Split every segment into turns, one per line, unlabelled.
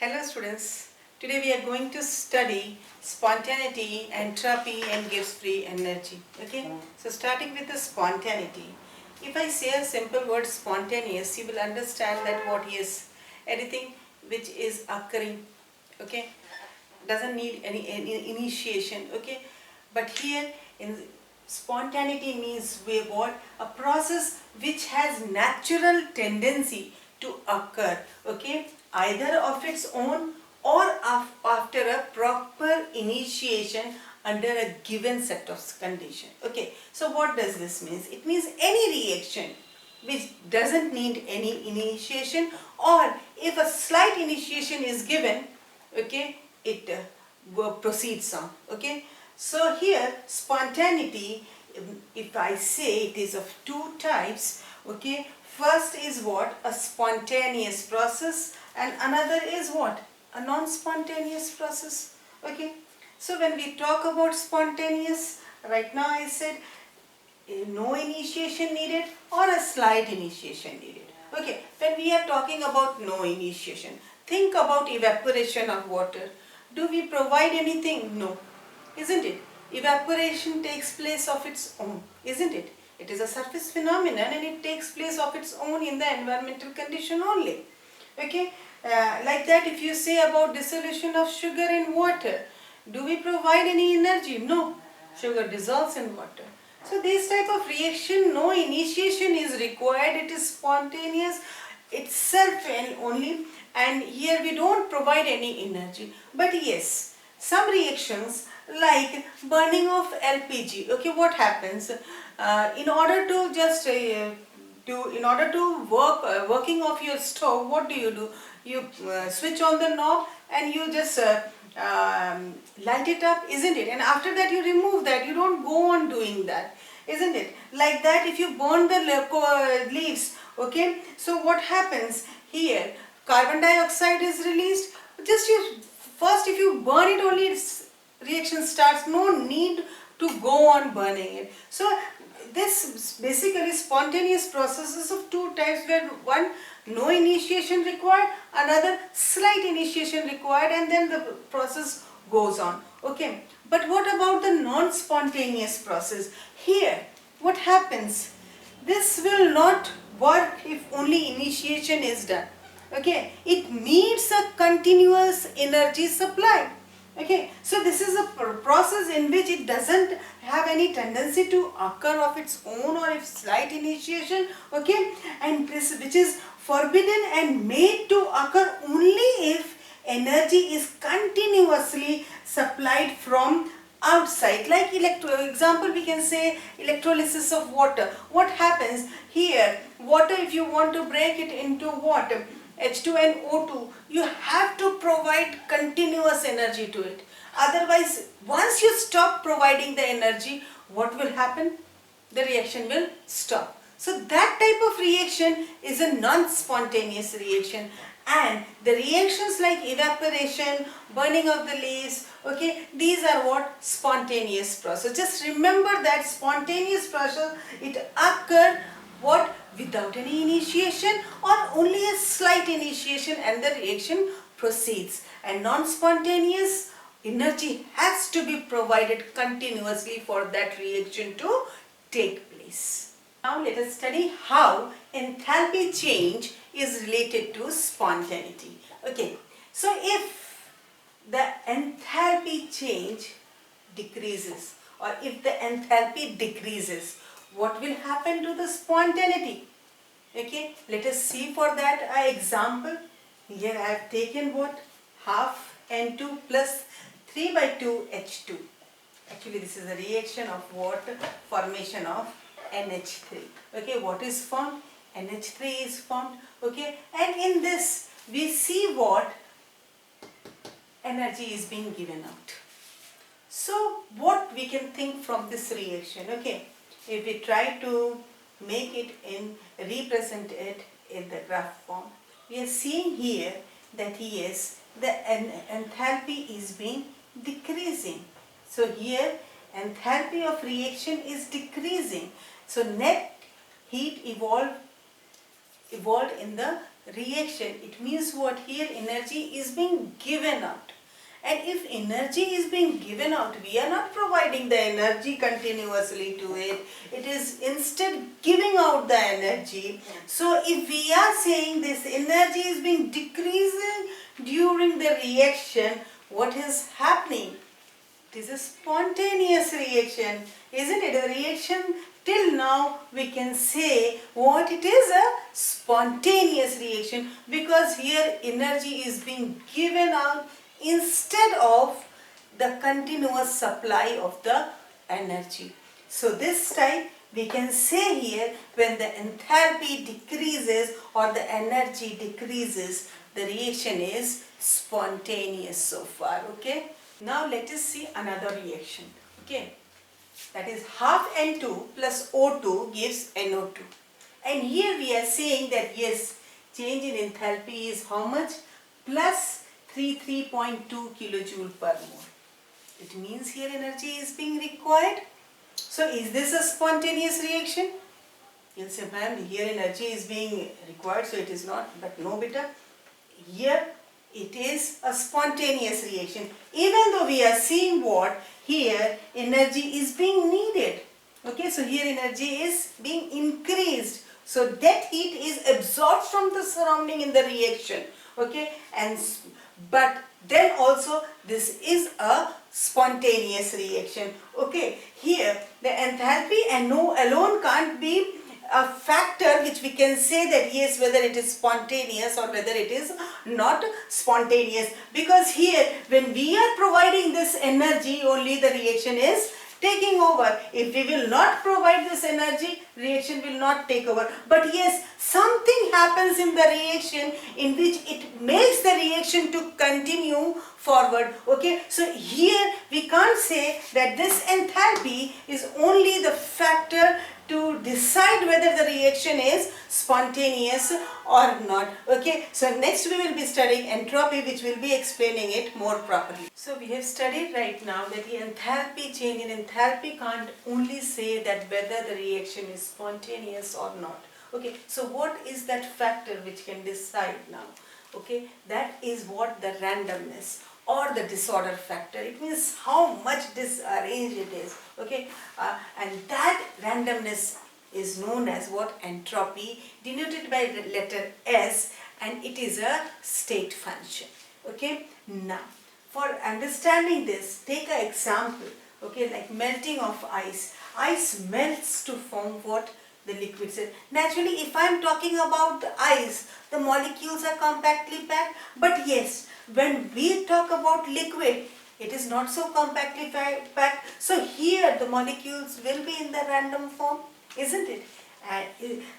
Hello students, today we are going to study spontaneity, entropy and Gibbs free energy. Okay, so starting with the spontaneity. If I say a simple word spontaneous, you will understand that what is anything which is occurring, okay, doesn't need any initiation, okay. But here in spontaneity means what? A process which has natural tendency to occur, okay, either of its own or after a proper initiation under a given set of conditions. Okay, so what does this mean? It means any reaction which doesn't need any initiation, or if a slight initiation is given, okay, it proceeds on. Okay, so here spontaneity, if I say it is of two types, okay, first is what? A spontaneous process, and another is what? A non-spontaneous process. Okay, so when we talk about spontaneous, right now I said no initiation needed or a slight initiation needed. Okay, when we are talking about no initiation, think about evaporation of water. Do we provide anything? No, isn't it? Evaporation takes place of its own, isn't it? It is a surface phenomenon and it takes place of its own in the environmental condition only. Okay, like that if you say about dissolution of sugar in water, do we provide any energy? No, sugar dissolves in water. So this type of reaction, no initiation is required, it is spontaneous itself and only, and here we don't provide any energy. But yes, some reactions like burning of LPG, okay, what happens? In order to just working of your stove, what do? You switch on the knob and you just light it up, isn't it? And after that you remove that, you don't go on doing that, isn't it? Like that if you burn the leaves, okay, so what happens here? Carbon dioxide is released. Just first if you burn it only, reaction starts, no need to go on burning it. So this basically spontaneous processes of two types, where one no initiation required, another slight initiation required, and then the process goes on. Okay, but what about the non-spontaneous process? Here what happens? This will not work if only initiation is done. Okay, it needs a continuous energy supply. Okay, so this is a process in which it doesn't have any tendency to occur of its own or if slight initiation, okay, and this which is forbidden and made to occur only if energy is continuously supplied from outside. Like example we can say electrolysis of water. What happens here? Water, if you want to break it into water, H2 and O2, you have to provide continuous energy to it. Otherwise, once you stop providing the energy, what will happen? The reaction will stop. So that type of reaction is a non-spontaneous reaction, and the reactions like evaporation, burning of the leaves, okay, these are what? Spontaneous process. Just remember that spontaneous process, it occurs what? Without any initiation or only a slight initiation, and the reaction proceeds. And non-spontaneous, energy has to be provided continuously for that reaction to take place. Now let us study how enthalpy change is related to spontaneity. Okay, so if the enthalpy change decreases, or if the enthalpy decreases, what will happen to the spontaneity? Okay, let us see for that an example. Here I have taken what? Half N2 plus 3 by 2 H2. Actually this is a reaction of what? Formation of NH3. Okay, what is formed? NH3 is formed. Okay, and in this we see what? Energy is being given out. So what we can think from this reaction? Okay, if we try to make it represent it in the graph form, we are seeing here that yes, the enthalpy is being decreasing. So here enthalpy of reaction is decreasing. So net heat evolved in the reaction, it means what? Here energy is being given out. And if energy is being given out, we are not providing the energy continuously to it. It is instead giving out the energy. So if we are saying this energy is being decreasing during the reaction, what is happening? It is a spontaneous reaction, isn't it? A reaction till now we can say what it is, a spontaneous reaction, because here energy is being given out instead of the continuous supply of the energy. So this type we can say here, when the enthalpy decreases or the energy decreases, the reaction is spontaneous so far. Okay. Now let us see another reaction. Okay. That is half N2 plus O2 gives NO2. And here we are saying that yes, change in enthalpy is how much? Plus 33.2 kilojoule per mole. It means here energy is being required. So is this a spontaneous reaction? You'll say, ma'am, here energy is being required, so it is not. But no, beta. Here it is a spontaneous reaction. Even though we are seeing what? Here energy is being needed. Okay, so here energy is being increased. So that heat is absorbed from the surrounding in the reaction. Okay, but then also this is a spontaneous reaction. Okay, here the enthalpy and no alone can't be a factor which we can say that yes, whether it is spontaneous or whether it is not spontaneous, because here when we are providing this energy, only the reaction is taking over. If we will not provide this energy, reaction will not take over. But yes, something happens in the reaction in which it makes the reaction to continue forward. Okay, so here we can't say that this enthalpy is only the factor to decide whether the reaction is spontaneous or not. Okay, so next we will be studying entropy, which will be explaining it more properly. So we have studied right now that the enthalpy, change in enthalpy can't only say that whether the reaction is spontaneous or not. Okay, so what is that factor which can decide now? Okay, that is what the randomness or the disorder factor. It means how much disarranged it is. Okay, and that randomness is known as what? Entropy, denoted by the letter S, and it is a state function. Okay, now for understanding this, take an example. Okay, like melting of ice. Ice melts to form what? The liquid cell. Naturally, if I am talking about the ice, the molecules are compactly packed. But yes, when we talk about liquid, it is not so compactly packed. So here the molecules will be in the random form, isn't it?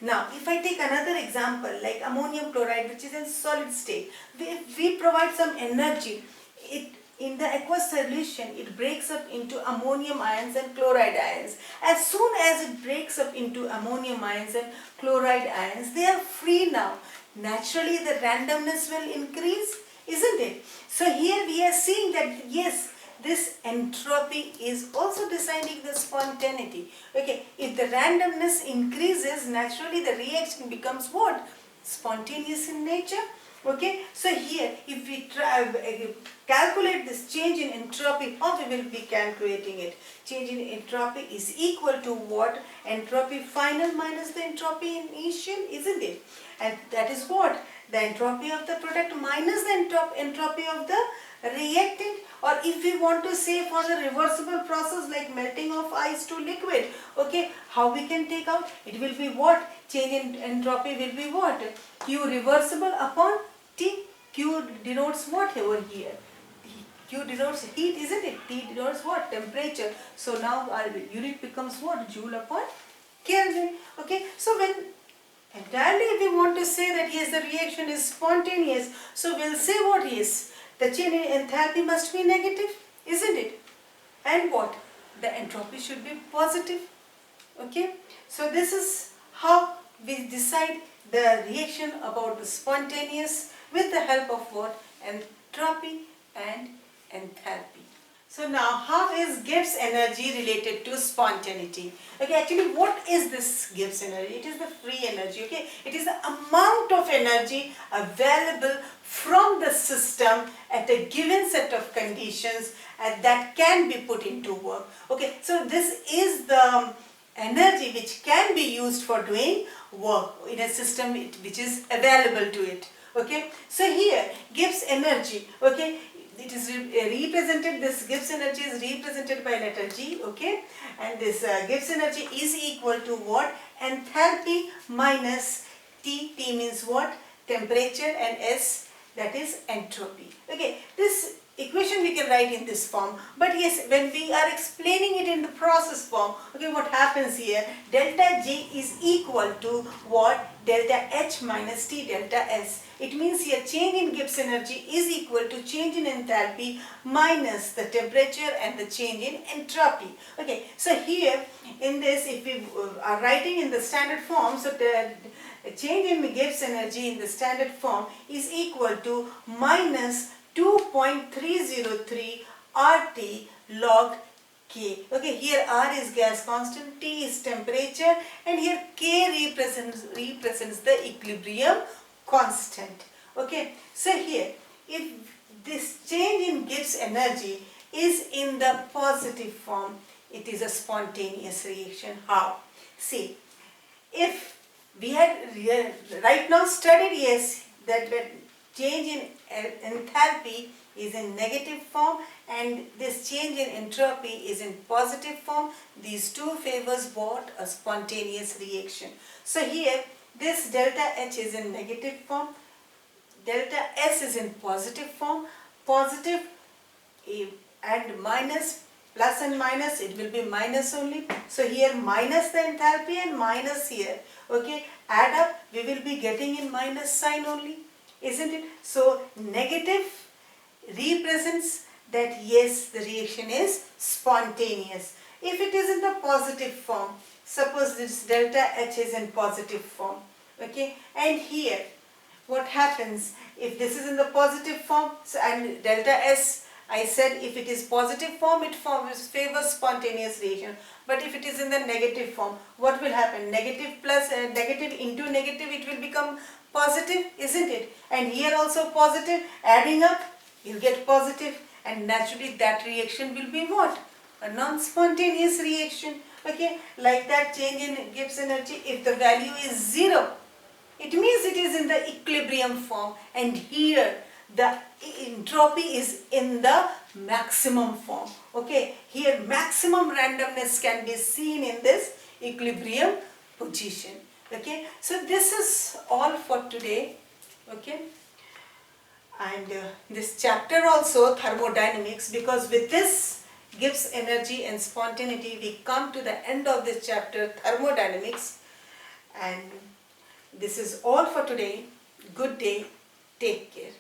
Now, if I take another example like ammonium chloride, which is in solid state, we provide some energy. In the aqueous solution, it breaks up into ammonium ions and chloride ions. As soon as it breaks up into ammonium ions and chloride ions, they are free now. Naturally, the randomness will increase, isn't it? So here we are seeing that yes, this entropy is also deciding the spontaneity. Okay, if the randomness increases, naturally the reaction becomes what? Spontaneous in nature. Okay, so here if we calculate this change in entropy, how we will be calculating it? Change in entropy is equal to what? Entropy final minus the entropy initial, isn't it? And that is what? The entropy of the product minus the entropy of the reactant. Or if we want to say for the reversible process like melting of ice to liquid, okay, how we can take out? It will be what? Change in entropy will be what? Q reversible upon T. Q denotes what over here? Q denotes heat, isn't it? T denotes what? Temperature. So now our unit becomes what? Joule upon Kelvin. Okay, so when entirely if we want to say that yes, the reaction is spontaneous, so we'll say what is? The change in enthalpy must be negative, isn't it? And what? The entropy should be positive. Okay, so this is how we decide the reaction about the spontaneous with the help of what? Entropy and enthalpy. So now, how is Gibbs energy related to spontaneity? Okay, actually what is this Gibbs energy? It is the free energy, okay? It is the amount of energy available from the system at a given set of conditions that can be put into work. Okay, so this is the energy which can be used for doing work in a system which is available to it. Okay, so here Gibbs energy, okay, it is represented, this Gibbs energy is represented by letter G, okay, and this Gibbs energy is equal to what? Enthalpy minus T, T means what? Temperature, and S, that is entropy. Okay, this equation we can write in this form, but yes, when we are explaining it in the process form, okay, what happens here? Delta G is equal to what? Delta H minus T delta S. It means here change in Gibbs energy is equal to change in enthalpy minus the temperature and the change in entropy. Okay, so here in this, if we are writing in the standard form, so the change in Gibbs energy in the standard form is equal to minus 2.303 Arti log K. Okay, here R is gas constant, T is temperature, and here K represents the equilibrium constant. Okay, so here if this change in Gibbs energy is in the positive form, it is a spontaneous reaction. How? See, if we had right now studied, yes, that change in enthalpy is in negative form and this change in entropy is in positive form. These two favors what? A spontaneous reaction. So here this delta H is in negative form, delta S is in positive form, positive and minus, plus and minus, it will be minus only. So here minus the enthalpy and minus here, okay, add up, we will be getting in minus sign only, isn't it? So negative represents that yes, the reaction is spontaneous. If it is in the positive form, suppose this delta H is in positive form, okay, and here what happens if this is in the positive form, so, and delta S, I said if it is positive form, it favors spontaneous reaction, but if it is in the negative form, what will happen? Negative plus negative into negative, it will become positive, isn't it? And here also positive, adding up, you get positive, and naturally that reaction will be what? A non-spontaneous reaction. Okay, like that change in Gibbs energy, if the value is 0, it means it is in the equilibrium form, and here the entropy is in the maximum form. Okay, here maximum randomness can be seen in this equilibrium position. Okay, so this is all for today. Okay, and this chapter also thermodynamics, because with this Gibbs energy and spontaneity we come to the end of this chapter thermodynamics, and this is all for today. Good day, take care.